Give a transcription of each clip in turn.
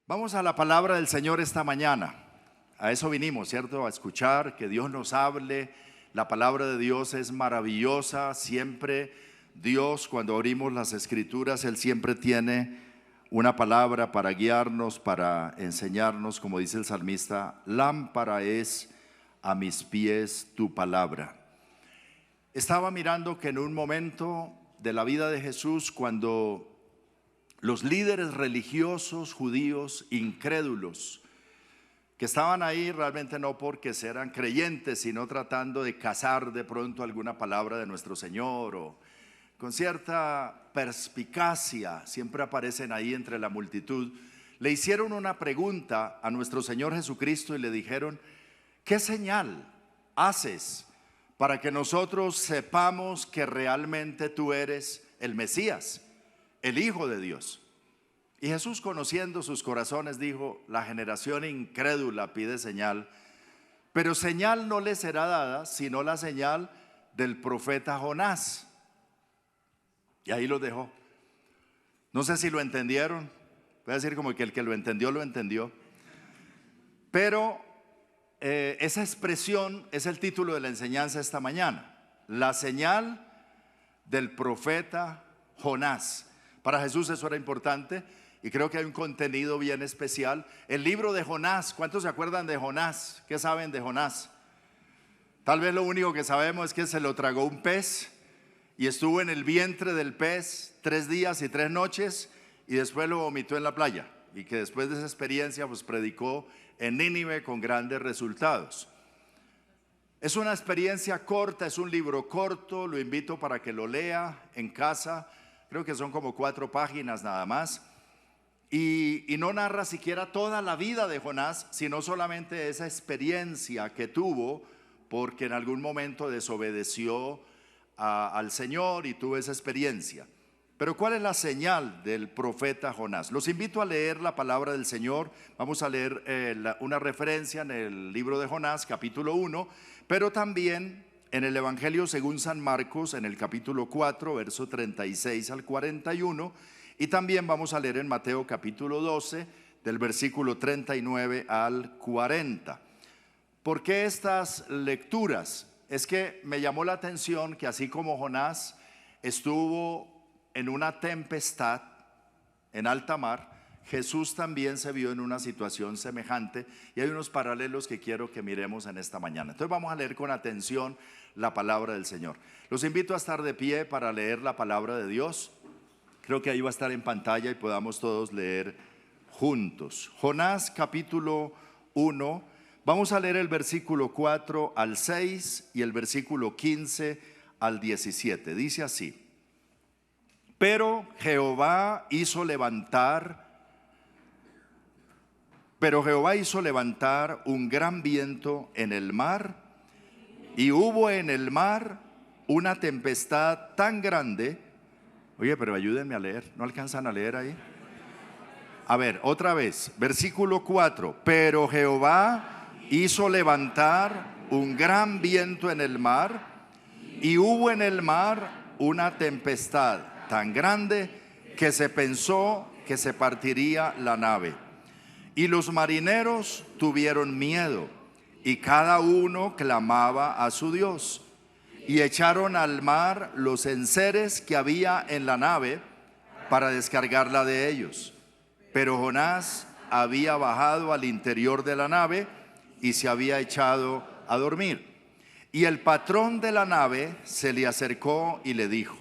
Vamos a la palabra del Señor esta mañana. A eso vinimos, ¿cierto? A escuchar, que Dios nos hable. La palabra de Dios es maravillosa. Siempre Dios, cuando abrimos las Escrituras, Él siempre tiene una palabra para guiarnos, para enseñarnos. Como dice el salmista, lámpara es a mis pies tu palabra. Estaba mirando que en un momento de la vida de Jesús, cuando los líderes religiosos judíos incrédulos que estaban ahí realmente no porque eran creyentes, sino tratando de cazar de pronto alguna palabra de nuestro Señor, o con cierta perspicacia, siempre aparecen ahí entre la multitud, le hicieron una pregunta a nuestro Señor Jesucristo y le dijeron: ¿qué señal haces para que nosotros sepamos que realmente tú eres el Mesías, el Hijo de Dios? Y Jesús, conociendo sus corazones, dijo: la generación incrédula pide señal, pero señal no le será dada sino la señal del profeta Jonás. Y ahí los dejó. No sé si lo entendieron. Voy a decir como que el que lo entendió, lo entendió. Pero esa expresión es el título de la enseñanza esta mañana: la señal del profeta Jonás. Para Jesús eso era importante, y creo que hay un contenido bien especial. El libro de Jonás, ¿cuántos se acuerdan de Jonás? ¿Qué saben de Jonás? Tal vez lo único que sabemos es que se lo tragó un pez y estuvo en el vientre del pez 3 días y 3 noches y después lo vomitó en la playa, y que después de esa experiencia pues predicó en Nínive con grandes resultados. Es una experiencia corta, es un libro corto, lo invito para que lo lea en casa. Creo que son como 4 páginas nada más. Y no narra siquiera toda la vida de Jonás, sino solamente esa experiencia que tuvo, porque en algún momento desobedeció al Señor y tuvo esa experiencia. Pero ¿cuál es la señal del profeta Jonás? Los invito a leer la palabra del Señor. Vamos a leer una referencia en el libro de Jonás, capítulo 1, pero también en el Evangelio según San Marcos, en el capítulo 4, verso 36 al 41. Y también vamos a leer en Mateo capítulo 12, del versículo 39 al 40. ¿Por qué estas lecturas? Es que me llamó la atención que así como Jonás estuvo en una tempestad en alta mar, Jesús también se vio en una situación semejante, y hay unos paralelos que quiero que miremos en esta mañana. Entonces vamos a leer con atención la palabra del Señor. Los invito a estar de pie para leer la palabra de Dios. Creo que ahí va a estar en pantalla y podamos todos leer juntos. Jonás capítulo 1, vamos a leer el versículo 4 al 6 y el versículo 15 al 17. Dice así: Pero Jehová hizo levantar un gran viento en el mar, y hubo en el mar una tempestad tan grande. Oye, pero ayúdenme a leer, ¿no alcanzan a leer ahí? A ver, otra vez, versículo 4. Pero Jehová hizo levantar un gran viento en el mar, y hubo en el mar una tempestad tan grande que se pensó que se partiría la nave. Y los marineros tuvieron miedo, y cada uno clamaba a su Dios. Y echaron al mar los enseres que había en la nave para descargarla de ellos. Pero Jonás había bajado al interior de la nave y se había echado a dormir. Y el patrón de la nave se le acercó y le dijo: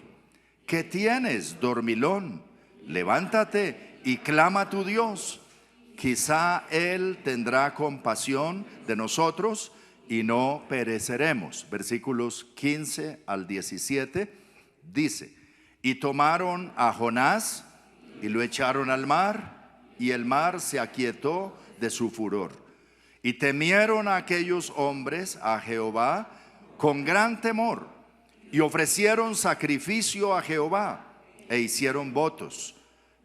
¿qué tienes, dormilón? Levántate y clama a tu Dios. Quizá Él tendrá compasión de nosotros y no pereceremos. Versículos 15 al 17 dice: y tomaron a Jonás y lo echaron al mar, y el mar se aquietó de su furor. Y temieron a aquellos hombres a Jehová con gran temor, y ofrecieron sacrificio a Jehová e hicieron votos.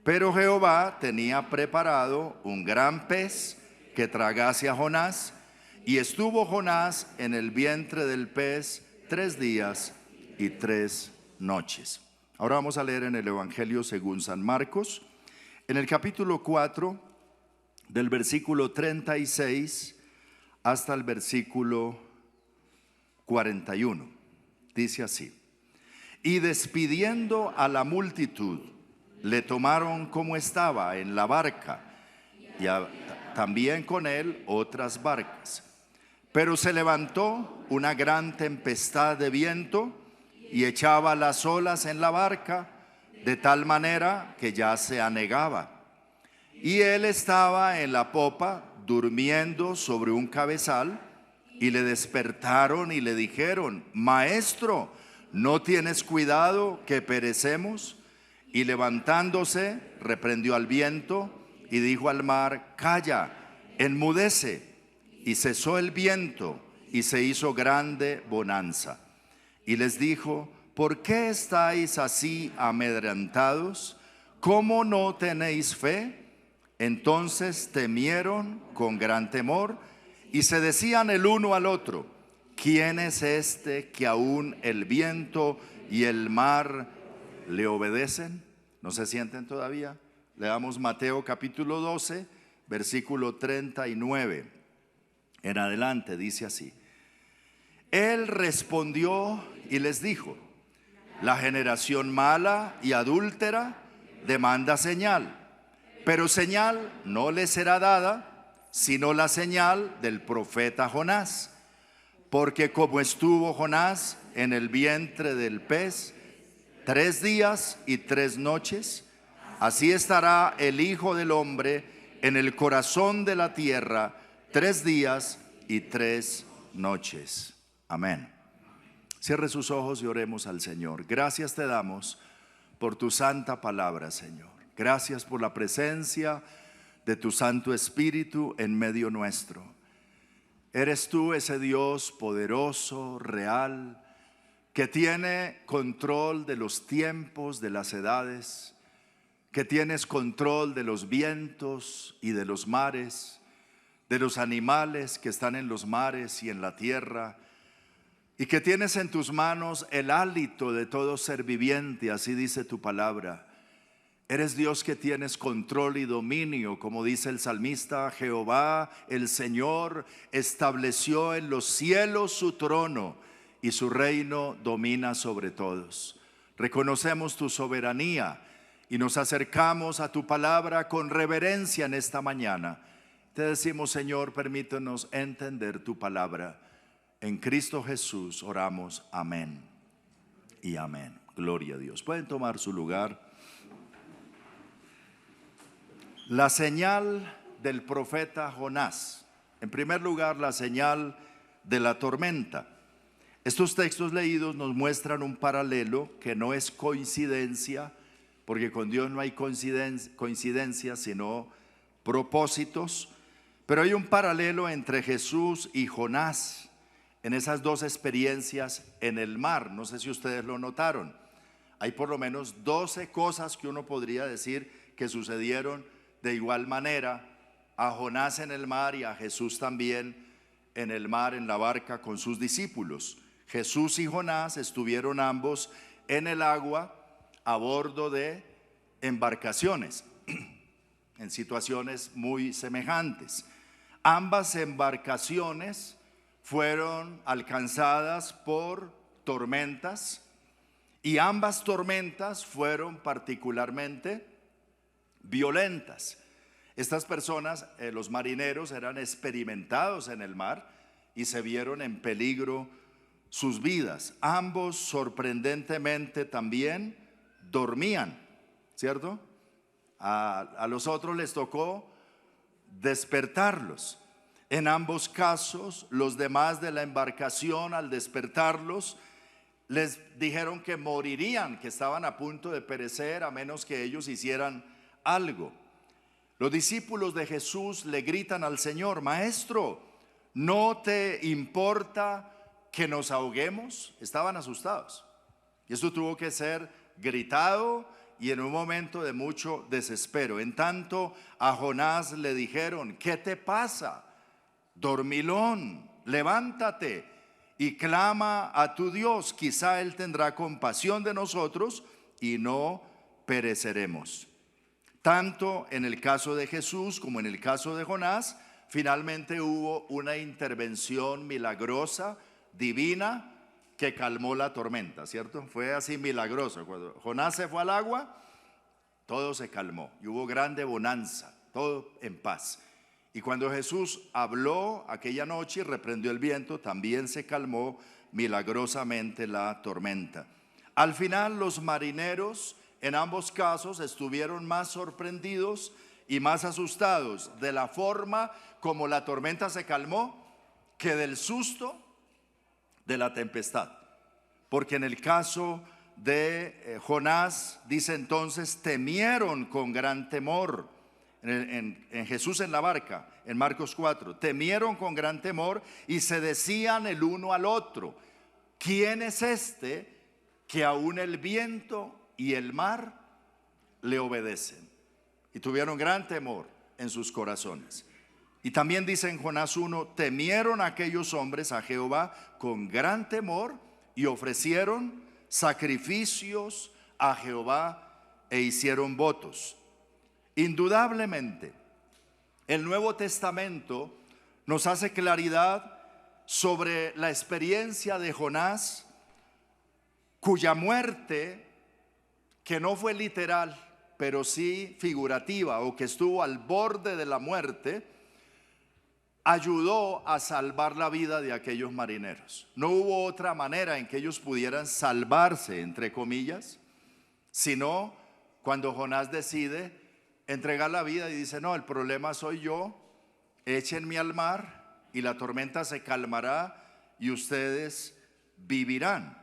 Pero Jehová tenía preparado un gran pez que tragase a Jonás, y estuvo Jonás en el vientre del pez 3 días y 3 noches. Ahora vamos a leer en el Evangelio según San Marcos, en el capítulo 4, del versículo 36 hasta el versículo 41. Dice así: y despidiendo a la multitud, le tomaron como estaba en la barca, y también con él otras barcas. Pero se levantó una gran tempestad de viento y echaba las olas en la barca, de tal manera que ya se anegaba. Y él estaba en la popa, durmiendo sobre un cabezal, y le despertaron y le dijeron: Maestro, ¿no tienes cuidado que perecemos? Y levantándose, reprendió al viento y dijo al mar: Calla, enmudece. Y cesó el viento y se hizo grande bonanza. Y les dijo: ¿por qué estáis así amedrentados? ¿Cómo no tenéis fe? Entonces temieron con gran temor y se decían el uno al otro: ¿quién es este que aún el viento y el mar le obedecen? ¿No se sienten todavía? Leamos Mateo capítulo 12, versículo 39 en adelante. Dice así: él respondió y les dijo: la generación mala y adúltera demanda señal, pero señal no le será dada, sino la señal del profeta Jonás. Porque como estuvo Jonás en el vientre del pez 3 días y 3 noches, así estará el Hijo del Hombre en el corazón de la tierra 3 días y 3 noches. Amén. Cierre sus ojos y oremos al Señor. Gracias te damos por tu santa palabra, Señor. Gracias por la presencia de tu Santo Espíritu en medio nuestro. Eres tú ese Dios poderoso, real, que tiene control de los tiempos, de las edades, que tienes control de los vientos y de los mares, de los animales que están en los mares y en la tierra, y que tienes en tus manos el hálito de todo ser viviente, así dice tu palabra. Eres Dios que tienes control y dominio, como dice el salmista: Jehová el Señor estableció en los cielos su trono y su reino domina sobre todos. Reconocemos tu soberanía y nos acercamos a tu palabra con reverencia en esta mañana. Te decimos: Señor, permítenos entender tu palabra. En Cristo Jesús oramos, amén y amén. Gloria a Dios. Pueden tomar su lugar. La señal del profeta Jonás. En primer lugar, la señal de la tormenta. Estos textos leídos nos muestran un paralelo que no es coincidencia, porque con Dios no hay coincidencia, sino propósitos. Pero hay un paralelo entre Jesús y Jonás en esas dos experiencias en el mar. No sé si ustedes lo notaron. Hay por lo menos 12 cosas que uno podría decir que sucedieron de igual manera: a Jonás en el mar y a Jesús también en el mar, en la barca con sus discípulos. Jesús y Jonás estuvieron ambos en el agua a bordo de embarcaciones en situaciones muy semejantes. Ambas embarcaciones fueron alcanzadas por tormentas, y ambas tormentas fueron particularmente violentas. Estas personas, los marineros, eran experimentados en el mar y se vieron en peligro sus vidas. Ambos sorprendentemente también dormían, ¿cierto? A los otros les tocó despertarlos. En ambos casos, los demás de la embarcación, al despertarlos, les dijeron que morirían, que estaban a punto de perecer a menos que ellos hicieran algo. Los discípulos de Jesús le gritan al Señor: Maestro, ¿no te importa que nos ahoguemos? Estaban asustados. Y esto tuvo que ser gritado y en un momento de mucho desespero. En tanto, a Jonás le dijeron: ¿qué te pasa? Dormilón, levántate y clama a tu Dios. Quizá Él tendrá compasión de nosotros y no pereceremos. Tanto en el caso de Jesús como en el caso de Jonás, finalmente hubo una intervención milagrosa, divina, que calmó la tormenta, ¿cierto? Fue así milagroso. Cuando Jonás se fue al agua, todo se calmó y hubo grande bonanza, todo en paz. Y cuando Jesús habló aquella noche y reprendió el viento, también se calmó milagrosamente la tormenta. Al final, los marineros en ambos casos estuvieron más sorprendidos y más asustados de la forma como la tormenta se calmó que del susto de la tempestad. Porque en el caso de Jonás, dice entonces, temieron con gran temor. En Jesús en la barca, en Marcos 4, temieron con gran temor y se decían el uno al otro: ¿quién es este que aún el viento y el mar le obedecen? Y tuvieron gran temor en sus corazones. Y también dice en Jonás 1, temieron aquellos hombres a Jehová con gran temor y ofrecieron sacrificios a Jehová e hicieron votos. Indudablemente, el Nuevo Testamento nos hace claridad sobre la experiencia de Jonás, cuya muerte, que no fue literal, pero sí figurativa, o que estuvo al borde de la muerte, ayudó a salvar la vida de aquellos marineros. No hubo otra manera en que ellos pudieran salvarse, entre comillas, sino cuando Jonás decide entregar la vida y dice: no, el problema soy yo, échenme al mar y la tormenta se calmará y ustedes vivirán.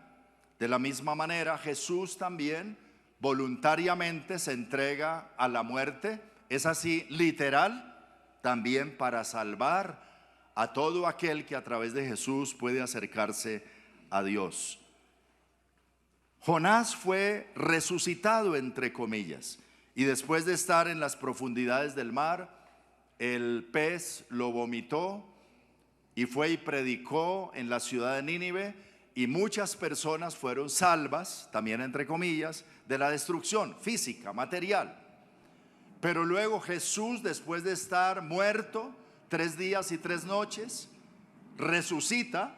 De la misma manera, Jesús también voluntariamente se entrega a la muerte, es así literal, también para salvar a todo aquel que a través de Jesús puede acercarse a Dios. Jonás fue resucitado, entre comillas, y después de estar en las profundidades del mar, el pez lo vomitó y fue y predicó en la ciudad de Nínive, y muchas personas fueron salvas, también entre comillas, de la destrucción física, material. Pero luego Jesús, después de estar muerto 3 días y 3 noches, resucita,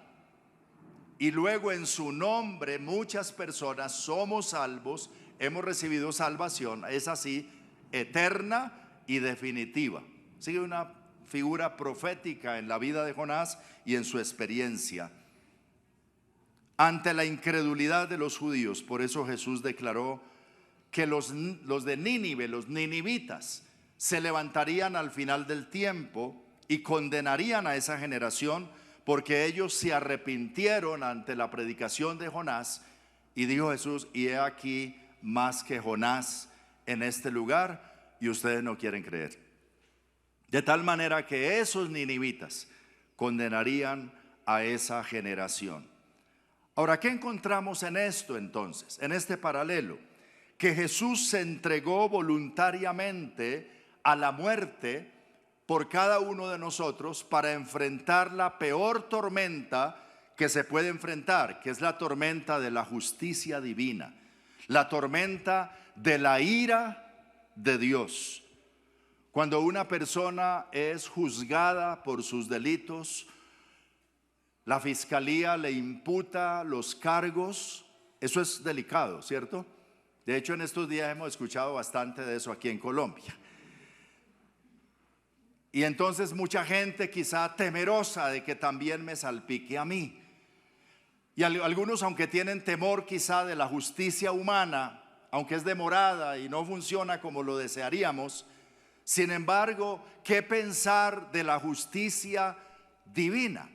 y luego en su nombre muchas personas somos salvos, hemos recibido salvación, es así, eterna y definitiva. Sigue una figura profética en la vida de Jonás y en su experiencia. Ante la incredulidad de los judíos, por eso Jesús declaró que los de Nínive, los ninivitas, se levantarían al final del tiempo y condenarían a esa generación, porque ellos se arrepintieron ante la predicación de Jonás. Y dijo Jesús: y he aquí más que Jonás en este lugar, y ustedes no quieren creer. De tal manera que esos ninivitas condenarían a esa generación. Ahora, ¿qué encontramos en esto entonces? En este paralelo, que Jesús se entregó voluntariamente a la muerte por cada uno de nosotros para enfrentar la peor tormenta que se puede enfrentar, que es la tormenta de la justicia divina, la tormenta de la ira de Dios. Cuando una persona es juzgada por sus delitos, la fiscalía le imputa los cargos, eso es delicado, ¿cierto? De hecho, en estos días hemos escuchado bastante de eso aquí en Colombia. Y entonces mucha gente quizá temerosa de que también me salpique a mí. Y algunos, aunque tienen temor quizá de la justicia humana, aunque es demorada y no funciona como lo desearíamos, sin embargo, ¿qué pensar de la justicia divina?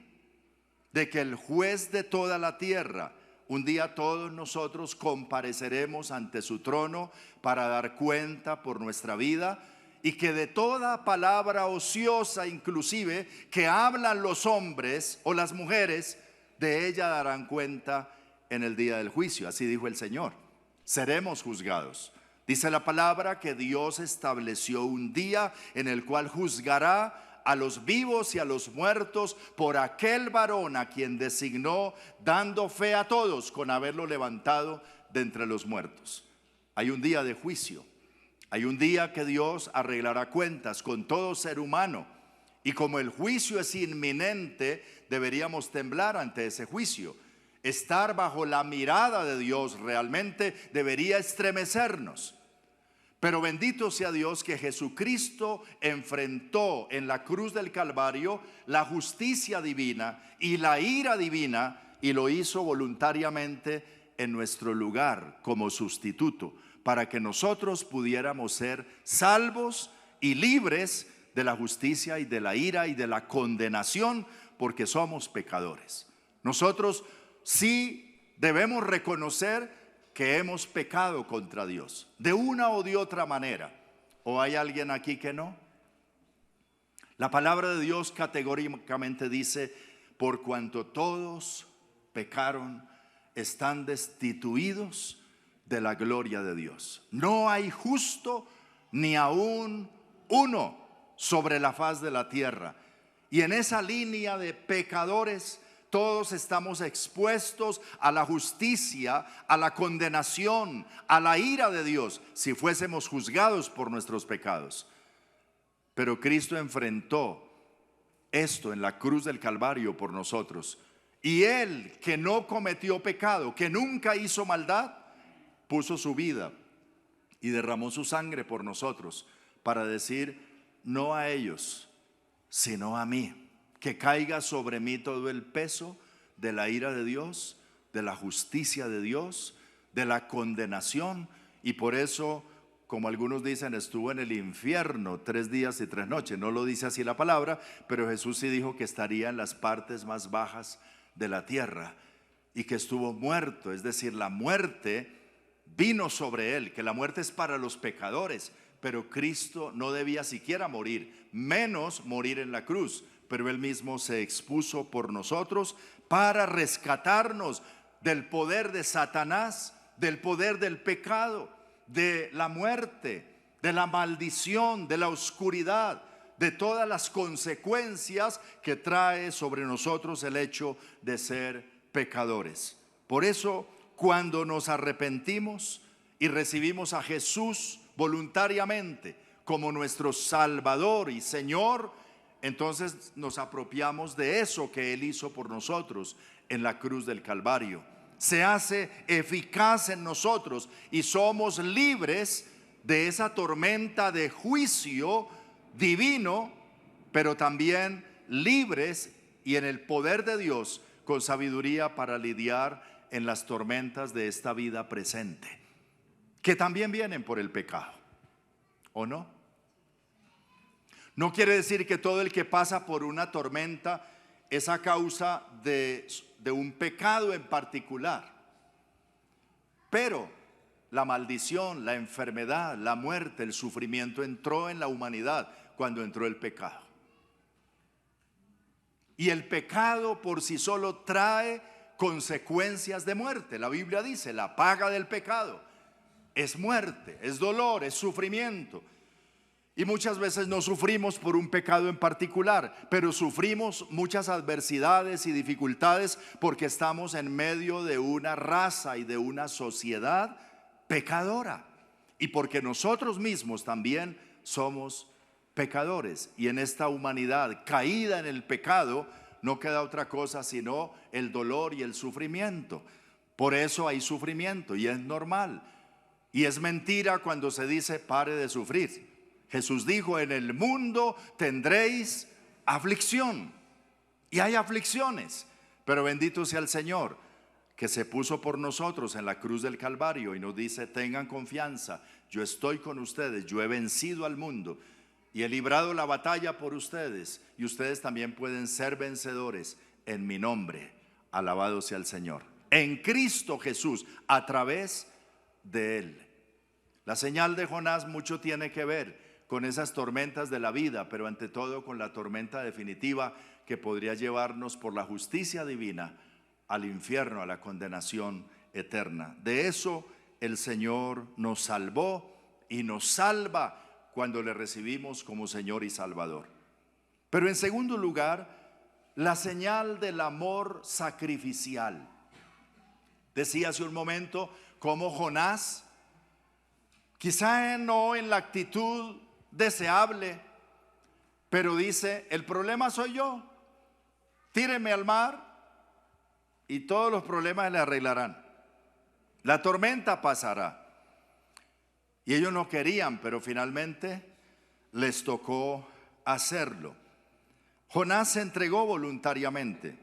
De que el juez de toda la tierra, un día todos nosotros compareceremos ante su trono para dar cuenta por nuestra vida, y que de toda palabra ociosa inclusive que hablan los hombres o las mujeres, de ella darán cuenta en el día del juicio. Así dijo el Señor: seremos juzgados. Dice la palabra que Dios estableció un día en el cual juzgará a los vivos y a los muertos por aquel varón a quien designó, dando fe a todos con haberlo levantado de entre los muertos. Hay un día de juicio, Hay un día que Dios arreglará cuentas con todo ser humano, y como el juicio es inminente, deberíamos temblar ante ese juicio. Estar bajo la mirada de Dios realmente debería estremecernos. Pero bendito sea Dios que Jesucristo enfrentó en la cruz del Calvario la justicia divina y la ira divina, y lo hizo voluntariamente en nuestro lugar como sustituto, para que nosotros pudiéramos ser salvos y libres de la justicia y de la ira y de la condenación, porque somos pecadores. Nosotros sí debemos reconocer que hemos pecado contra Dios, de una o de otra manera. ¿O hay alguien aquí que no? La palabra de Dios categóricamente dice: por cuanto todos pecaron, están destituidos de la gloria de Dios. No hay justo ni aún uno sobre la faz de la tierra. Y en esa línea de pecadores, todos estamos expuestos a la justicia, a la condenación, a la ira de Dios, si fuésemos juzgados por nuestros pecados. Pero Cristo enfrentó esto en la cruz del Calvario por nosotros. Y Él, que no cometió pecado, que nunca hizo maldad, puso su vida y derramó su sangre por nosotros, para decir: no a ellos, sino a mí. Que caiga sobre mí todo el peso de la ira de Dios, de la justicia de Dios, de la condenación. Y por eso, como algunos dicen, estuvo en el infierno 3 días y 3 noches. No lo dice así la palabra, pero Jesús sí dijo que estaría en las partes más bajas de la tierra, y que estuvo muerto, es decir, la muerte vino sobre él, que la muerte es para los pecadores, pero Cristo no debía siquiera morir, menos morir en la cruz. Pero Él mismo se expuso por nosotros para rescatarnos del poder de Satanás, del poder del pecado, de la muerte, de la maldición, de la oscuridad, de todas las consecuencias que trae sobre nosotros el hecho de ser pecadores. Por eso, cuando nos arrepentimos y recibimos a Jesús voluntariamente como nuestro Salvador y Señor, entonces nos apropiamos de eso que Él hizo por nosotros en la cruz del Calvario. Se hace eficaz en nosotros y somos libres de esa tormenta de juicio divino, pero también libres y en el poder de Dios, con sabiduría para lidiar en las tormentas de esta vida presente, que también vienen por el pecado, ¿o no? No quiere decir que todo el que pasa por una tormenta es a causa de un pecado en particular, pero la maldición, la enfermedad, la muerte, el sufrimiento entró en la humanidad cuando entró el pecado. Y el pecado por sí solo trae consecuencias de muerte. La Biblia dice: la paga del pecado es muerte, es dolor, es sufrimiento. Y muchas veces no sufrimos por un pecado en particular, pero sufrimos muchas adversidades y dificultades porque estamos en medio de una raza y de una sociedad pecadora, y porque nosotros mismos también somos pecadores. Y en esta humanidad caída en el pecado no queda otra cosa sino el dolor y el sufrimiento. Por eso hay sufrimiento, y es normal. Y es mentira cuando se dice: pare de sufrir. Jesús dijo: en el mundo tendréis aflicción. Y hay aflicciones, pero bendito sea el Señor, que se puso por nosotros en la cruz del Calvario y nos dice: tengan confianza, yo estoy con ustedes, yo he vencido al mundo y he librado la batalla por ustedes, y ustedes también pueden ser vencedores en mi nombre. Alabado sea el Señor. En Cristo Jesús, a través de Él. La señal de Jonás mucho tiene que ver con esas tormentas de la vida, pero ante todo con la tormenta definitiva que podría llevarnos por la justicia divina al infierno, a la condenación eterna. De eso el Señor nos salvó y nos salva cuando le recibimos como Señor y Salvador. Pero en segundo lugar, la señal del amor sacrificial. Decía hace un momento cómo Jonás Quizá no en la actitud deseable, pero dice, el problema soy yo, tíreme al mar y todos los problemas le arreglarán. La tormenta pasará. Y ellos no querían, pero finalmente les tocó hacerlo. Jonás se entregó voluntariamente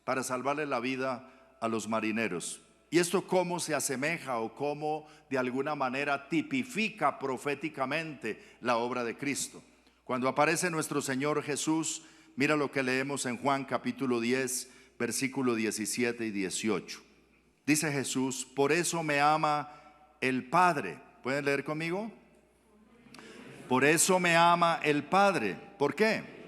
para salvarle la vida a los marineros. ¿Y esto cómo se asemeja o cómo de alguna manera tipifica proféticamente la obra de Cristo? Cuando aparece nuestro Señor Jesús, mira lo que leemos en Juan capítulo 10, versículo 17 y 18. Dice Jesús, por eso me ama el Padre. ¿Pueden leer conmigo? Por eso me ama el Padre. ¿Por qué?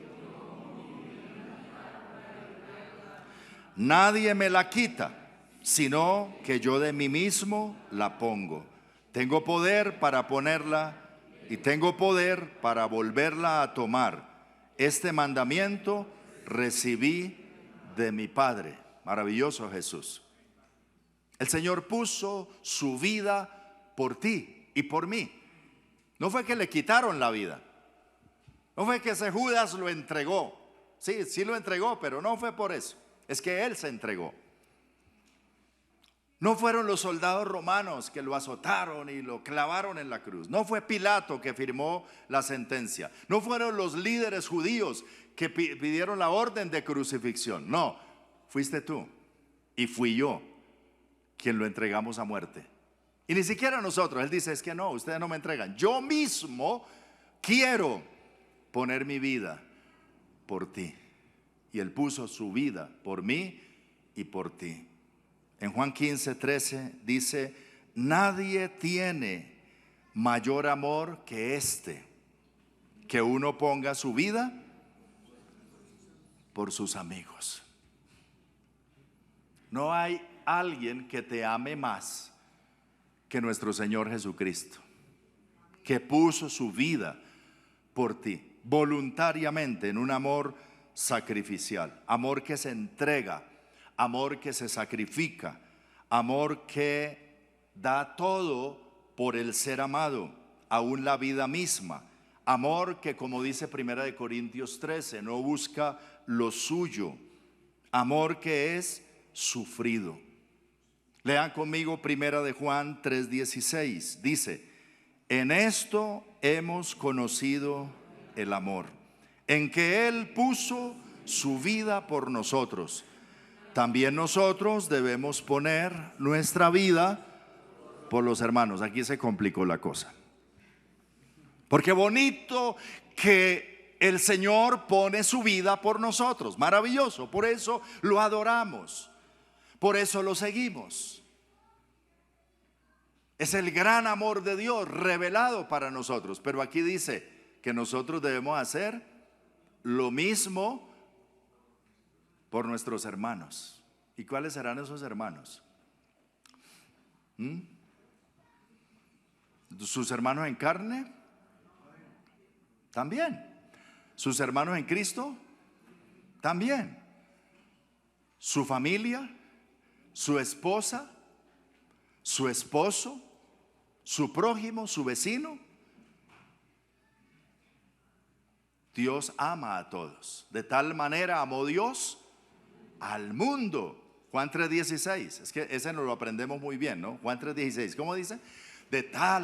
Nadie me la quita, sino que yo de mí mismo la pongo. Tengo poder para ponerla y tengo poder para volverla a tomar. Este mandamiento recibí de mi Padre. Maravilloso Jesús. El Señor puso su vida por ti y por mí. No fue que le quitaron la vida. No fue que ese Judas lo entregó. Sí, sí lo entregó, pero no fue por eso. Es que Él se entregó. No fueron los soldados romanos que lo azotaron y lo clavaron en la cruz. No fue Pilato que firmó la sentencia. No fueron los líderes judíos que pidieron la orden de crucifixión. No, fuiste tú y fui yo quien lo entregamos a muerte. Y ni siquiera nosotros. Él dice, es que no, ustedes no me entregan. Yo mismo quiero poner mi vida por ti. Y Él puso su vida por mí y por ti. En Juan 15, 13 dice, nadie tiene mayor amor que este, que uno ponga su vida por sus amigos. No hay alguien que te ame más que nuestro Señor Jesucristo, que puso su vida por ti, voluntariamente, en un amor sacrificial, amor que se entrega, amor que se sacrifica, amor que da todo por el ser amado, aún la vida misma, amor que, como dice 1 Corintios 13, no busca lo suyo, amor que es sufrido. Lean conmigo 1 Juan 3:16, dice, en esto hemos conocido el amor, en que Él puso su vida por nosotros. También nosotros debemos poner nuestra vida por los hermanos. Aquí se complicó la cosa. Porque bonito que el Señor pone su vida por nosotros. Maravilloso. Por eso lo adoramos. Por eso lo seguimos. Es el gran amor de Dios revelado para nosotros. Pero aquí dice que nosotros debemos hacer lo mismo por nuestros hermanos. ¿Y cuáles serán esos hermanos? ¿Sus hermanos en carne? También. ¿Sus hermanos en Cristo? También. ¿Su familia? ¿Su esposa? ¿Su esposo? ¿Su prójimo? ¿Su vecino? Dios ama a todos. De tal manera amó Dios al mundo. Juan 3:16. Es que ese nos lo aprendemos muy bien, ¿no? Juan 3:16. ¿Cómo dice?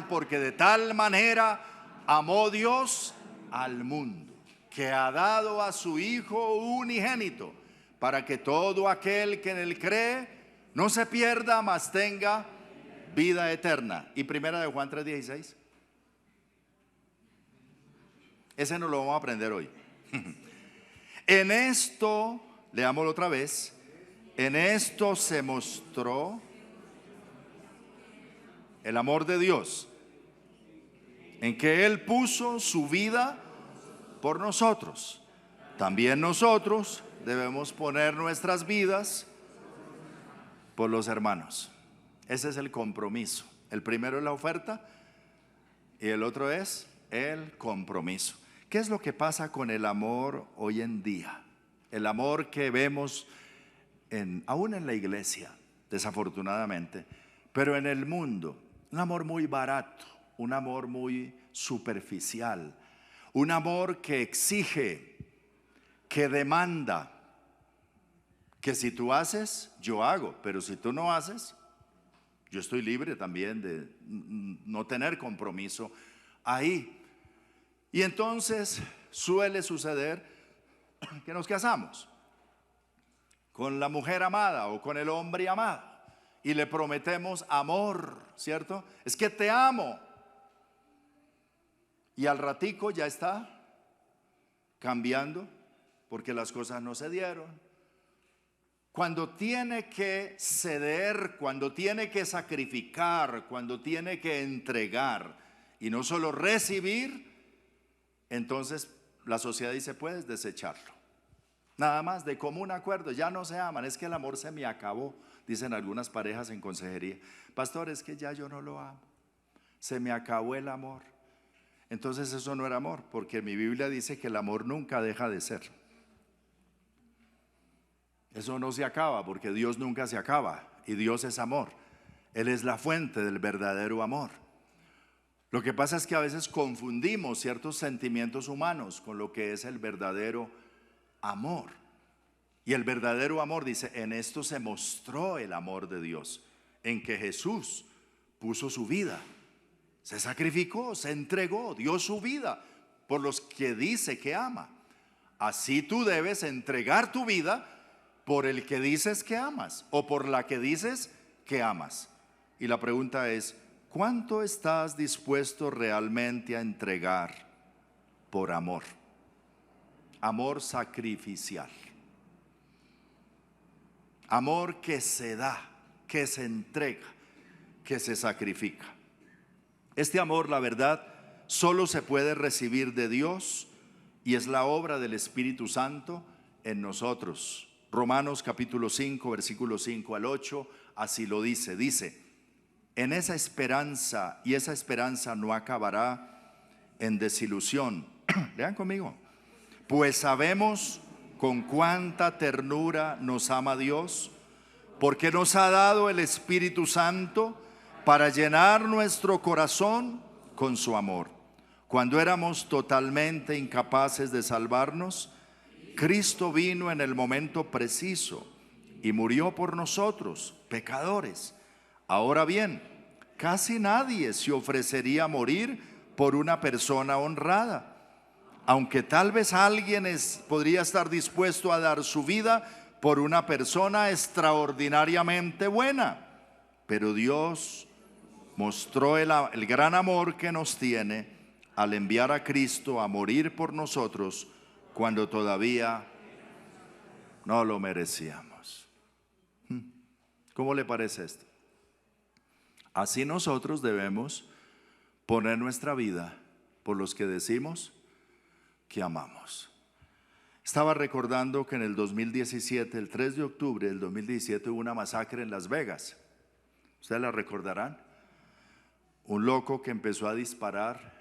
Porque de tal manera amó Dios al mundo, que ha dado a su Hijo unigénito, para que todo aquel que en Él cree no se pierda, mas tenga vida eterna. Y 1 Juan 3:16. Ese nos lo vamos a aprender hoy. En esto, leámoslo otra vez. En esto se mostró el amor de Dios, en que Él puso su vida por nosotros. También nosotros debemos poner nuestras vidas por los hermanos. Ese es el compromiso. El primero es la oferta y el otro es el compromiso. ¿Qué es lo que pasa con el amor hoy en día? El amor que vemos aún en la iglesia, desafortunadamente, pero en el mundo, un amor muy barato, un amor muy superficial, un amor que exige, que demanda, que si tú haces, yo hago, pero si tú no haces, yo estoy libre también de no tener compromiso ahí. Y entonces suele suceder que nos casamos con la mujer amada o con el hombre amado y le prometemos amor, ¿cierto? Es que te amo. Y al ratico ya está cambiando porque las cosas no se dieron. Cuando tiene que ceder, cuando tiene que sacrificar, cuando tiene que entregar y no solo recibir, entonces la sociedad dice: puedes desecharlo. Nada más de común acuerdo, ya no se aman, es que el amor se me acabó, dicen algunas parejas en consejería. Pastor, es que ya yo no lo amo, se me acabó el amor. Entonces eso no era amor, porque mi Biblia dice que el amor nunca deja de ser. Eso no se acaba, porque Dios nunca se acaba y Dios es amor. Él es la fuente del verdadero amor. Lo que pasa es que a veces confundimos ciertos sentimientos humanos con lo que es el verdadero amor. Y el verdadero amor, dice, en esto se mostró el amor de Dios, en que Jesús puso su vida, se sacrificó, se entregó, dio su vida por los que dice que ama. Así tú debes entregar tu vida por el que dices que amas o por la que dices que amas. Y la pregunta es: ¿cuánto estás dispuesto realmente a entregar por amor? Amor sacrificial. Amor que se da, que se entrega, que se sacrifica. Este amor, la verdad, solo se puede recibir de Dios y es la obra del Espíritu Santo en nosotros. Romanos capítulo 5, versículos 5 al 8, así lo dice. Dice: en esa esperanza, y esa esperanza no acabará en desilusión. Lean conmigo. Pues sabemos con cuánta ternura nos ama Dios, porque nos ha dado el Espíritu Santo para llenar nuestro corazón con su amor. Cuando éramos totalmente incapaces de salvarnos, Cristo vino en el momento preciso y murió por nosotros, pecadores. Ahora bien, casi nadie se ofrecería a morir por una persona honrada, aunque tal vez alguien podría estar dispuesto a dar su vida por una persona extraordinariamente buena. Pero Dios mostró el gran amor que nos tiene al enviar a Cristo a morir por nosotros cuando todavía no lo merecíamos. ¿Cómo le parece esto? Así nosotros debemos poner nuestra vida por los que decimos que amamos. Estaba recordando que en el 2017, el 3 de octubre del 2017, hubo una masacre en Las Vegas. Ustedes la recordarán. Un loco que empezó a disparar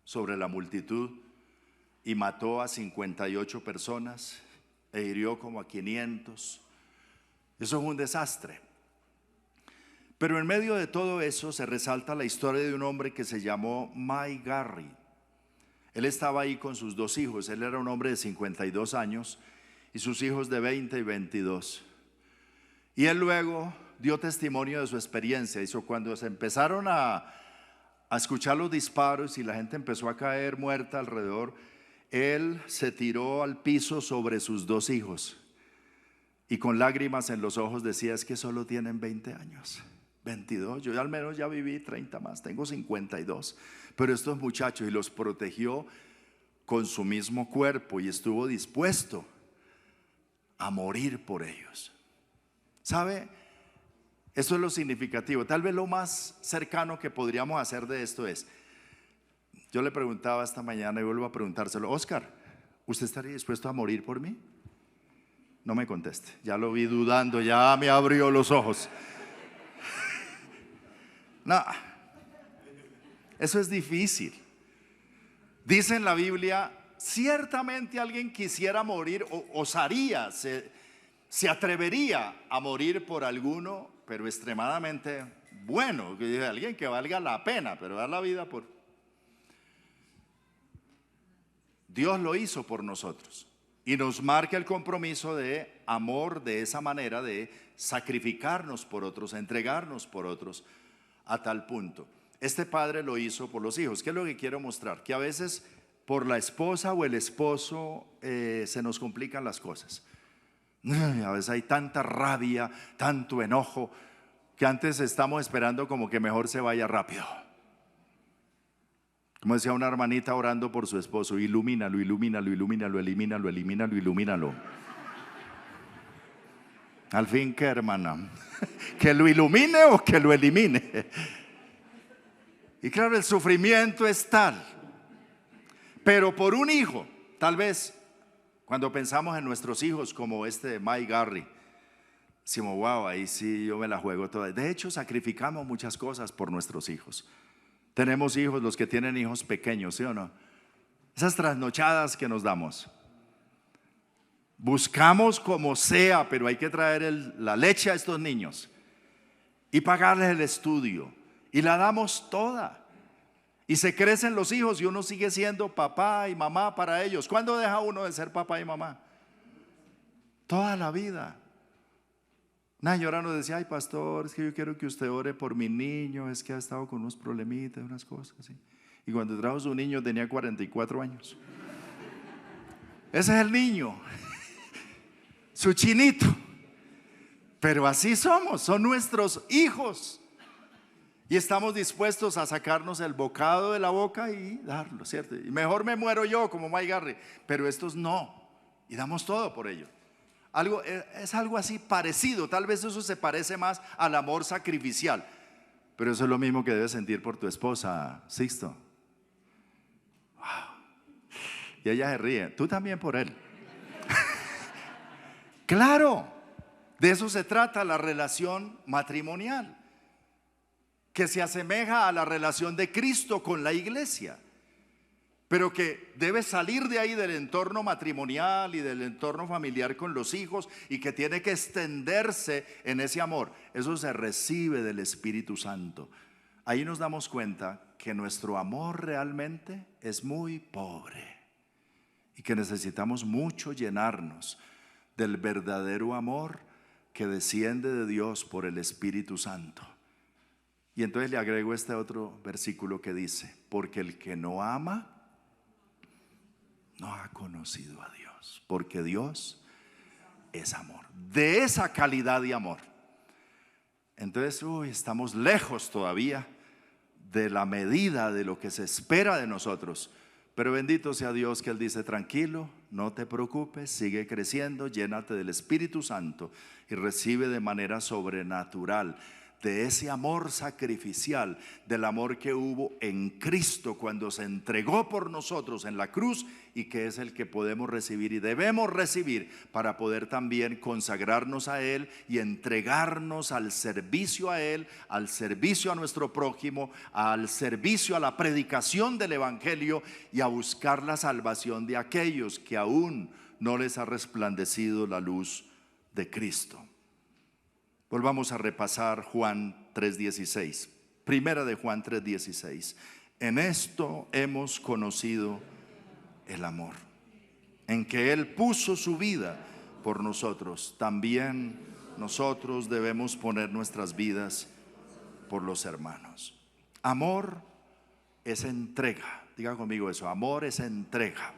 sobre la multitud y mató a 58 personas e hirió como a 500. Eso fue un desastre. Pero en medio de todo eso se resalta la historia de un hombre que se llamó Mike Garry. Él estaba ahí con sus dos hijos. Él era un hombre de 52 años y sus hijos de 20 y 22. Y él luego dio testimonio de su experiencia. Hizo cuando se empezaron a escuchar los disparos y la gente empezó a caer muerta alrededor, él se tiró al piso sobre sus dos hijos y con lágrimas en los ojos decía: es que solo tienen 20 años, 22, yo al menos ya viví 30 más, tengo 52, pero estos muchachos, y los protegió con su mismo cuerpo y estuvo dispuesto a morir por ellos. ¿Sabe? Eso es lo significativo. Tal vez lo más cercano que podríamos hacer de esto es: yo le preguntaba esta mañana y vuelvo a preguntárselo: Oscar, ¿usted estaría dispuesto a morir por mí? No me conteste, ya lo vi dudando, ya me abrió los ojos. No, eso es difícil. Dice en la Biblia: ciertamente alguien quisiera morir, o osaría, se atrevería a morir por alguno, pero extremadamente bueno, alguien que valga la pena, pero dar la vida por... Dios lo hizo por nosotros y nos marca el compromiso de amor de esa manera, de sacrificarnos por otros, entregarnos por otros a tal punto. Este padre lo hizo por los hijos. ¿Qué es lo que quiero mostrar? Que a veces por la esposa o el esposo se nos complican las cosas. A veces hay tanta rabia, tanto enojo, que antes estamos esperando como que mejor se vaya rápido. Como decía una hermanita orando por su esposo: ilumínalo, ilumínalo, ilumínalo, elimínalo, elimínalo, ilumínalo. Al fin, ¿qué, hermana? ¿Que lo ilumine o que lo elimine? Y claro, el sufrimiento es tal. Pero por un hijo, tal vez, cuando pensamos en nuestros hijos como este Mike Garry, decimos: wow, ahí sí yo me la juego toda. De hecho, sacrificamos muchas cosas por nuestros hijos. Tenemos hijos, los que tienen hijos pequeños, ¿sí o no? Esas trasnochadas que nos damos. Buscamos como sea, pero hay que traer la leche a estos niños y pagarles el estudio. Y la damos toda. Y se crecen los hijos y uno sigue siendo papá y mamá para ellos. ¿Cuándo deja uno de ser papá y mamá? Toda la vida. Una señora nos decía: ay, pastor, es que yo quiero que usted ore por mi niño, es que ha estado con unos problemitas, unas cosas así. Y cuando trajo su niño tenía 44 años. Ese es el niño, su chinito. Pero así somos, son nuestros hijos. Y estamos dispuestos a sacarnos el bocado de la boca y darlo, ¿cierto? Y mejor me muero yo como Mike Garry, pero estos no. Y damos todo por ello. Es algo así parecido. Tal vez eso se parece más al amor sacrificial, pero eso es lo mismo que debes sentir por tu esposa, Sixto. Wow. Y ella se ríe. Tú también por él. Claro, de eso se trata la relación matrimonial, que se asemeja a la relación de Cristo con la iglesia, pero que debe salir de ahí, del entorno matrimonial y del entorno familiar con los hijos, y que tiene que extenderse en ese amor. Eso se recibe del Espíritu Santo. Ahí nos damos cuenta que nuestro amor realmente es muy pobre y que necesitamos mucho llenarnos del verdadero amor que desciende de Dios por el Espíritu Santo. Y entonces le agrego este otro versículo que dice: porque el que no ama no ha conocido a Dios, porque Dios es amor. De esa calidad de amor. Entonces, estamos lejos todavía de la medida de lo que se espera de nosotros. Pero bendito sea Dios, que Él dice: tranquilo, no te preocupes, sigue creciendo, llénate del Espíritu Santo y recibe de manera sobrenatural de ese amor sacrificial, del amor que hubo en Cristo cuando se entregó por nosotros en la cruz, y que es el que podemos recibir y debemos recibir para poder también consagrarnos a Él y entregarnos al servicio a Él, al servicio a nuestro prójimo, al servicio a la predicación del Evangelio y a buscar la salvación de aquellos que aún no les ha resplandecido la luz de Cristo. Volvamos a repasar Juan 3:16. Primera de Juan 3:16. En esto hemos conocido el amor, en que Él puso su vida por nosotros. También nosotros debemos poner nuestras vidas por los hermanos. Amor es entrega. Diga conmigo eso: amor es entrega,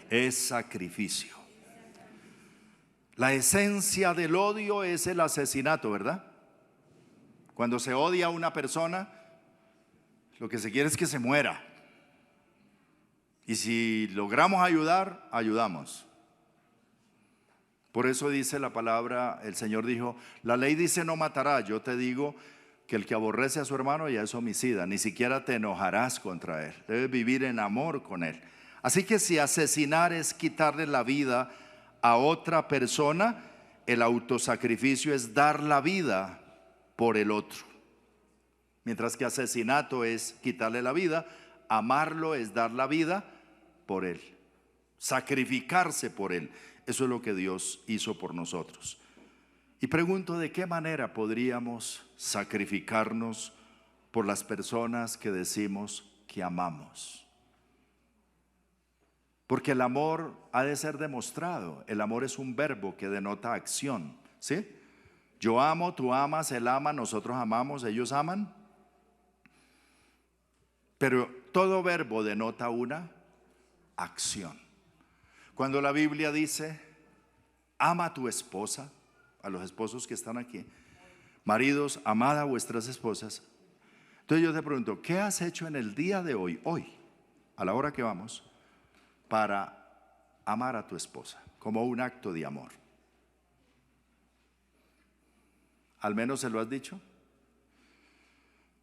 es sacrificio. La esencia del odio es el asesinato, ¿verdad? Cuando se odia a una persona, lo que se quiere es que se muera. Y si logramos ayudar, ayudamos. Por eso dice la palabra, el Señor dijo: la ley dice no matará. Yo te digo que el que aborrece a su hermano ya es homicida. Ni siquiera te enojarás contra él. Debes vivir en amor con él. Así que si asesinar es quitarle la vida a otra persona, el autosacrificio es dar la vida por el otro. Mientras que asesinato es quitarle la vida, amarlo es dar la vida por él, sacrificarse por él. Eso es lo que Dios hizo por nosotros. Y pregunto, ¿de qué manera podríamos sacrificarnos por las personas que decimos que amamos? Porque el amor ha de ser demostrado. El amor es un verbo que denota acción, ¿sí? Yo amo, tú amas, él ama, nosotros amamos, ellos aman. Pero todo verbo denota una acción. Cuando la Biblia dice, ama a tu esposa, a los esposos que están aquí, maridos, amad a vuestras esposas. Entonces yo te pregunto, ¿qué has hecho en el día de hoy, a la hora que vamos, para amar a tu esposa como un acto de amor? ¿Al menos se lo has dicho?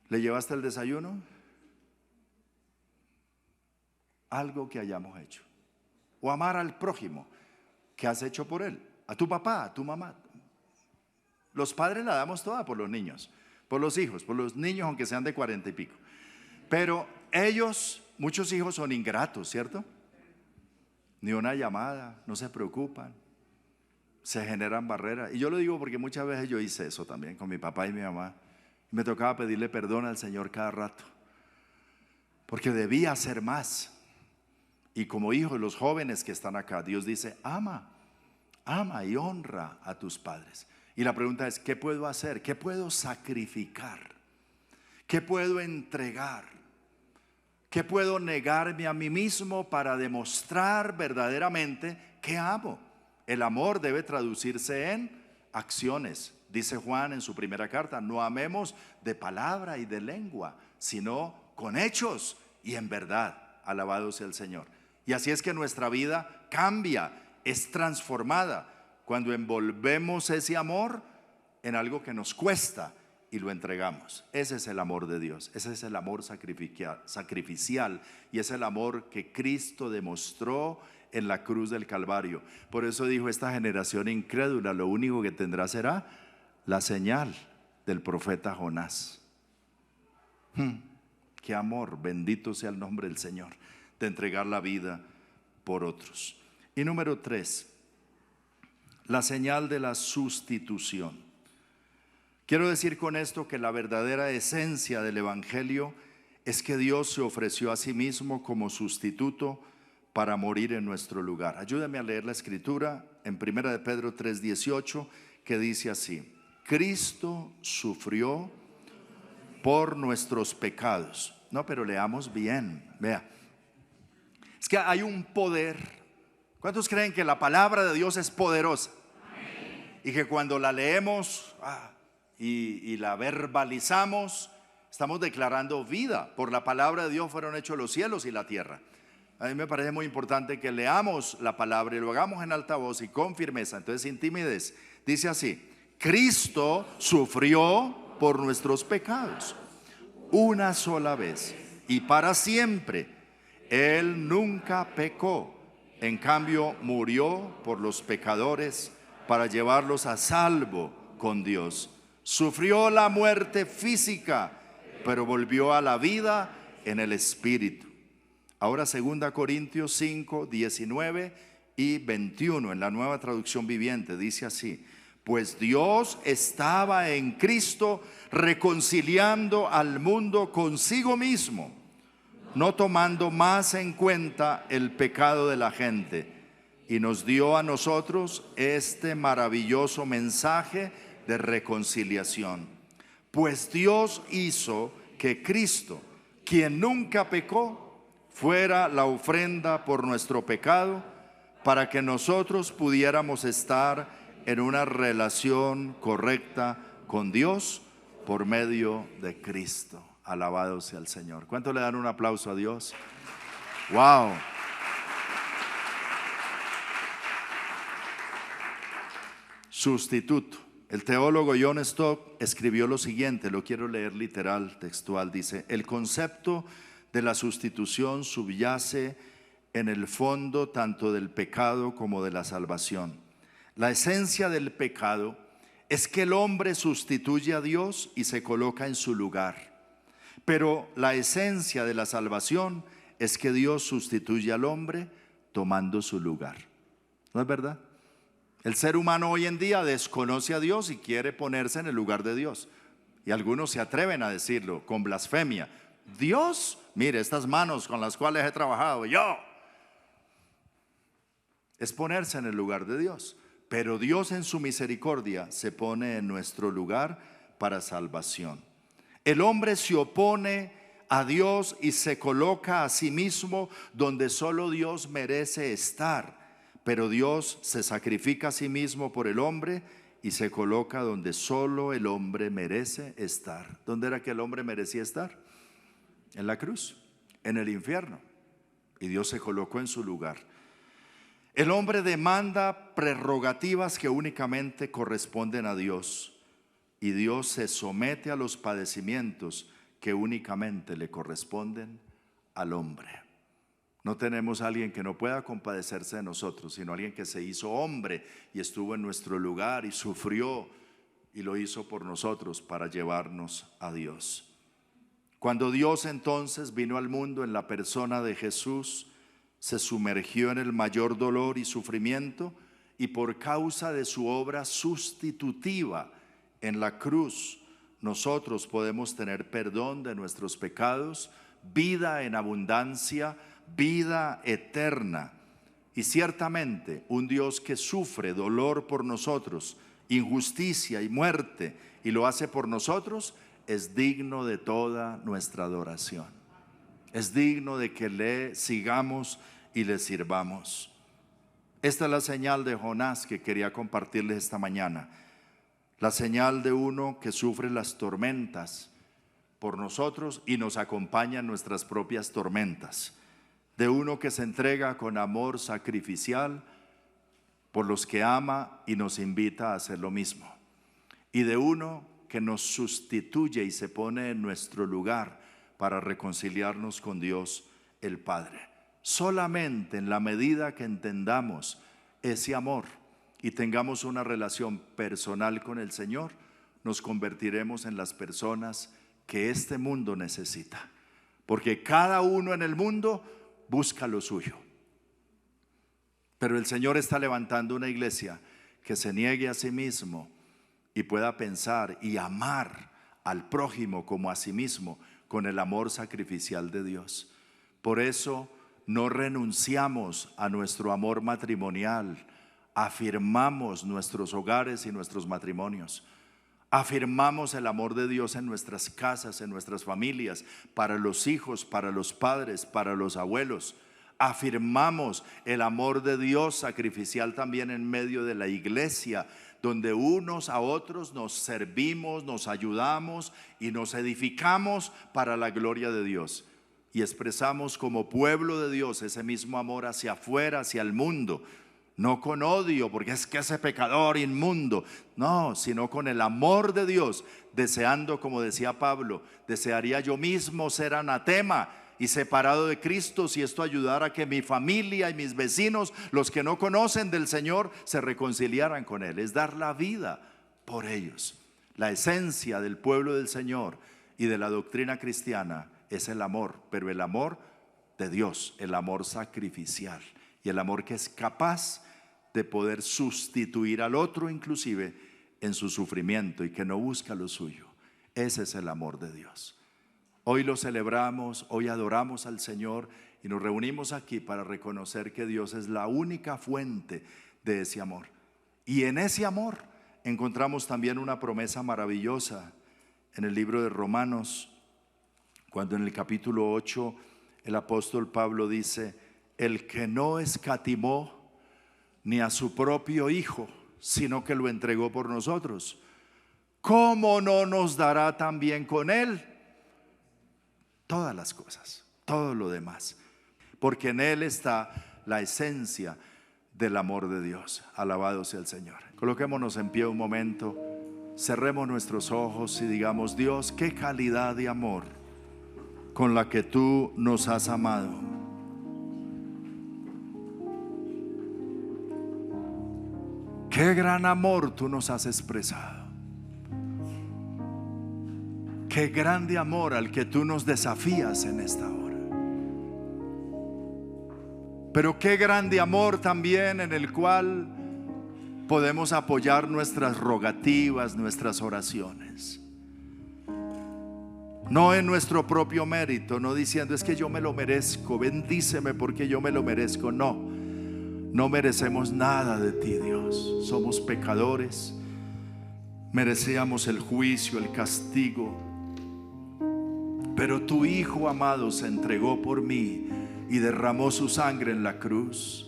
¿Le llevaste el desayuno? Algo que hayamos hecho. O amar al prójimo. ¿Qué has hecho por él? A tu papá, a tu mamá. Los padres la damos toda por los niños, por los hijos, por los niños aunque sean de 40 y pico. Pero ellos, muchos hijos son ingratos, ¿cierto? Ni una llamada, no se preocupan, se generan barreras. Y yo lo digo porque muchas veces yo hice eso también con mi papá y mi mamá. Me tocaba pedirle perdón al Señor cada rato, porque debía hacer más. Y como hijos, los jóvenes que están acá, Dios dice, ama y honra a tus padres. Y la pregunta es, ¿qué puedo hacer? ¿Qué puedo sacrificar? ¿Qué puedo entregar? ¿Qué puedo negarme a mí mismo para demostrar verdaderamente que amo? El amor debe traducirse en acciones. Dice Juan en su primera carta, no amemos de palabra y de lengua, sino con hechos y en verdad. Alabado sea el Señor. Y así es que nuestra vida cambia, es transformada cuando envolvemos ese amor en algo que nos cuesta y lo entregamos. Ese es el amor de Dios, ese es el amor sacrificial y es el amor que Cristo demostró en la cruz del Calvario. Por eso dijo, esta generación incrédula lo único que tendrá será la señal del profeta Jonás. Qué amor, bendito sea el nombre del Señor, de entregar la vida por otros. Y número 3, la señal de la sustitución. Quiero decir con esto que la verdadera esencia del Evangelio es que Dios se ofreció a sí mismo como sustituto para morir en nuestro lugar. Ayúdame a leer la escritura en 1 de Pedro 3:18, que dice así: Cristo sufrió por nuestros pecados. No, pero leamos bien, vea. Es que hay un poder. ¿Cuántos creen que la palabra de Dios es poderosa? Amén. Y que cuando la leemos y la verbalizamos, estamos declarando vida. Por la palabra de Dios fueron hechos los cielos y la tierra. A mí me parece muy importante que leamos la palabra y lo hagamos en alta voz y con firmeza. Entonces, sin timidez. Dice así: Cristo sufrió por nuestros pecados una sola vez y para siempre. Él nunca pecó, en cambio murió por los pecadores para llevarlos a salvo con Dios. Sufrió la muerte física, pero volvió a la vida en el Espíritu. Ahora 2 Corintios 5, 19 y 21 en la Nueva Traducción Viviente dice así: pues Dios estaba en Cristo reconciliando al mundo consigo mismo, no tomando más en cuenta el pecado de la gente, y nos dio a nosotros este maravilloso mensaje de reconciliación. Pues Dios hizo que Cristo, quien nunca pecó, fuera la ofrenda por nuestro pecado, para que nosotros pudiéramos estar en una relación correcta con Dios por medio de Cristo. Alabado sea el Señor. ¿Cuánto le dan un aplauso a Dios? ¡Wow! Sustituto. El teólogo John Stott escribió lo siguiente, lo quiero leer literal, textual. Dice: el concepto de la sustitución subyace en el fondo tanto del pecado como de la salvación. La esencia del pecado es que el hombre sustituye a Dios y se coloca en su lugar. Pero la esencia de la salvación es que Dios sustituye al hombre tomando su lugar. ¿No es verdad? El ser humano hoy en día desconoce a Dios y quiere ponerse en el lugar de Dios. Y algunos se atreven a decirlo con blasfemia. Dios, mire, estas manos con las cuales he trabajado, yo. Es ponerse en el lugar de Dios. Pero Dios en su misericordia se pone en nuestro lugar para salvación. El hombre se opone a Dios y se coloca a sí mismo donde solo Dios merece estar. Pero Dios se sacrifica a sí mismo por el hombre y se coloca donde solo el hombre merece estar. ¿Dónde era que el hombre merecía estar? En la cruz, en el infierno. Y Dios se colocó en su lugar. El hombre demanda prerrogativas que únicamente corresponden a Dios. Y Dios se somete a los padecimientos que únicamente le corresponden al hombre. No tenemos a alguien que no pueda compadecerse de nosotros, sino alguien que se hizo hombre y estuvo en nuestro lugar y sufrió y lo hizo por nosotros para llevarnos a Dios. Cuando Dios entonces vino al mundo en la persona de Jesús, se sumergió en el mayor dolor y sufrimiento, y por causa de su obra sustitutiva en la cruz, nosotros podemos tener perdón de nuestros pecados, vida en abundancia, vida eterna. Y ciertamente un Dios que sufre dolor por nosotros, injusticia y muerte, y lo hace por nosotros, es digno de toda nuestra adoración. Es digno de que le sigamos y le sirvamos. Esta es la señal de Jonás que quería compartirles esta mañana. La señal de uno que sufre las tormentas por nosotros y nos acompaña en nuestras propias tormentas. De uno que se entrega con amor sacrificial por los que ama y nos invita a hacer lo mismo. Y de uno que nos sustituye y se pone en nuestro lugar para reconciliarnos con Dios el Padre. Solamente en la medida que entendamos ese amor y tengamos una relación personal con el Señor, nos convertiremos en las personas que este mundo necesita. Porque cada uno en el mundo busca lo suyo. Pero el Señor está levantando una iglesia que se niegue a sí mismo y pueda pensar y amar al prójimo como a sí mismo con el amor sacrificial de Dios. Por eso no renunciamos a nuestro amor matrimonial, afirmamos nuestros hogares y nuestros matrimonios. Afirmamos el amor de Dios en nuestras casas, en nuestras familias, para los hijos, para los padres, para los abuelos. Afirmamos el amor de Dios sacrificial también en medio de la iglesia, donde unos a otros nos servimos, nos ayudamos y nos edificamos para la gloria de Dios. Y expresamos como pueblo de Dios ese mismo amor hacia afuera, hacia el mundo. No con odio, porque es que ese pecador inmundo. No, sino con el amor de Dios, deseando, como decía Pablo, desearía yo mismo ser anatema y separado de Cristo, si esto ayudara a que mi familia y mis vecinos, los que no conocen del Señor, se reconciliaran con Él. Es dar la vida por ellos. La esencia del pueblo del Señor y de la doctrina cristiana es el amor, pero el amor de Dios, el amor sacrificial y el amor que es capaz de poder sustituir al otro inclusive en su sufrimiento y que no busca lo suyo. Ese es el amor de Dios. Hoy lo celebramos, hoy adoramos al Señor y nos reunimos aquí para reconocer que Dios es la única fuente de ese amor. Y en ese amor encontramos también una promesa maravillosa en el libro de Romanos, cuando en el capítulo 8 el apóstol Pablo dice: el que no escatimó ni a su propio Hijo, sino que lo entregó por nosotros, ¿cómo no nos dará también con Él todas las cosas, todo lo demás? Porque en Él está la esencia del amor de Dios. Alabado sea el Señor. Coloquémonos en pie un momento, cerremos nuestros ojos y digamos: Dios, qué calidad de amor con la que tú nos has amado. Qué gran amor tú nos has expresado. Qué grande amor al que tú nos desafías en esta hora. Pero qué grande amor también en el cual podemos apoyar nuestras rogativas, nuestras oraciones. No en nuestro propio mérito, no diciendo es que yo me lo merezco, bendíceme porque yo me lo merezco. No, no merecemos nada de ti, Dios. Somos pecadores, merecíamos el juicio, el castigo, pero tu Hijo amado se entregó por mí y derramó su sangre en la cruz.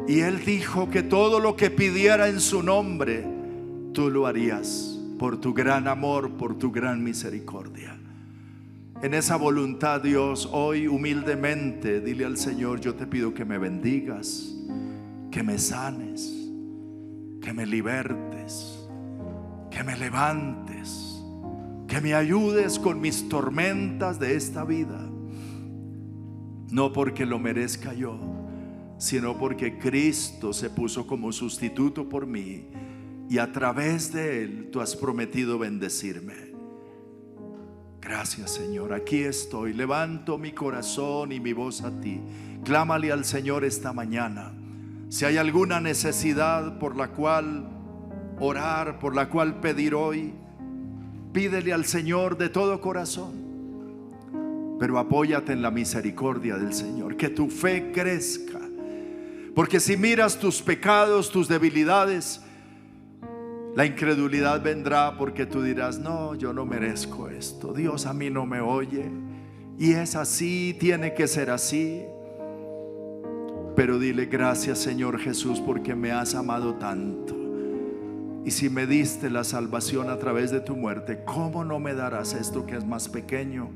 Y Él dijo que todo lo que pidiera en su nombre, tú lo harías, por tu gran amor, por tu gran misericordia. En esa voluntad, Dios, hoy humildemente dile al Señor: yo te pido que me bendigas, que me sanes, que me libertes, que me levantes, que me ayudes con mis tormentas de esta vida. No porque lo merezca yo, sino porque Cristo se puso como sustituto por mí, y a través de Él tú has prometido bendecirme. Gracias, Señor. Aquí estoy, levanto mi corazón y mi voz a ti. Clámale al Señor esta mañana. Si hay alguna necesidad por la cual orar, por la cual pedir hoy, pídele al Señor de todo corazón. Pero apóyate en la misericordia del Señor, que tu fe crezca. Porque si miras tus pecados, tus debilidades, la incredulidad vendrá, porque tú dirás: no, yo no merezco esto, Dios a mí no me oye, y es así, tiene que ser así. Pero dile: gracias, Señor Jesús, porque me has amado tanto, y si me diste la salvación a través de tu muerte, ¿cómo no me darás esto que es más pequeño?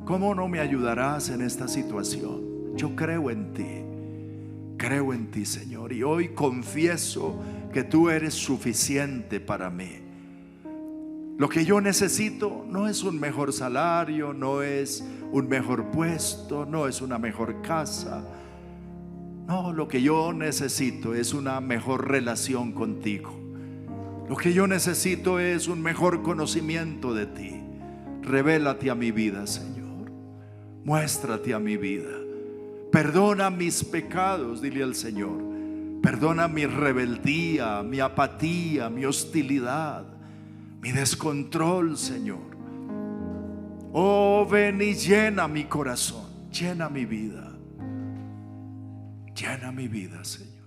¿Cómo no me ayudarás en esta situación? Yo creo en ti, Señor, y hoy confieso que tú eres suficiente para mí. Lo que yo necesito no es un mejor salario, no es un mejor puesto, no es una mejor casa. No, lo que yo necesito es una mejor relación contigo. Lo que yo necesito es un mejor conocimiento de ti. Revélate a mi vida, Señor. Muéstrate a mi vida. Perdona mis pecados, dile al Señor. Perdona mi rebeldía, mi apatía, mi hostilidad, mi descontrol, Señor. Oh, ven y llena mi corazón, llena mi vida, Señor.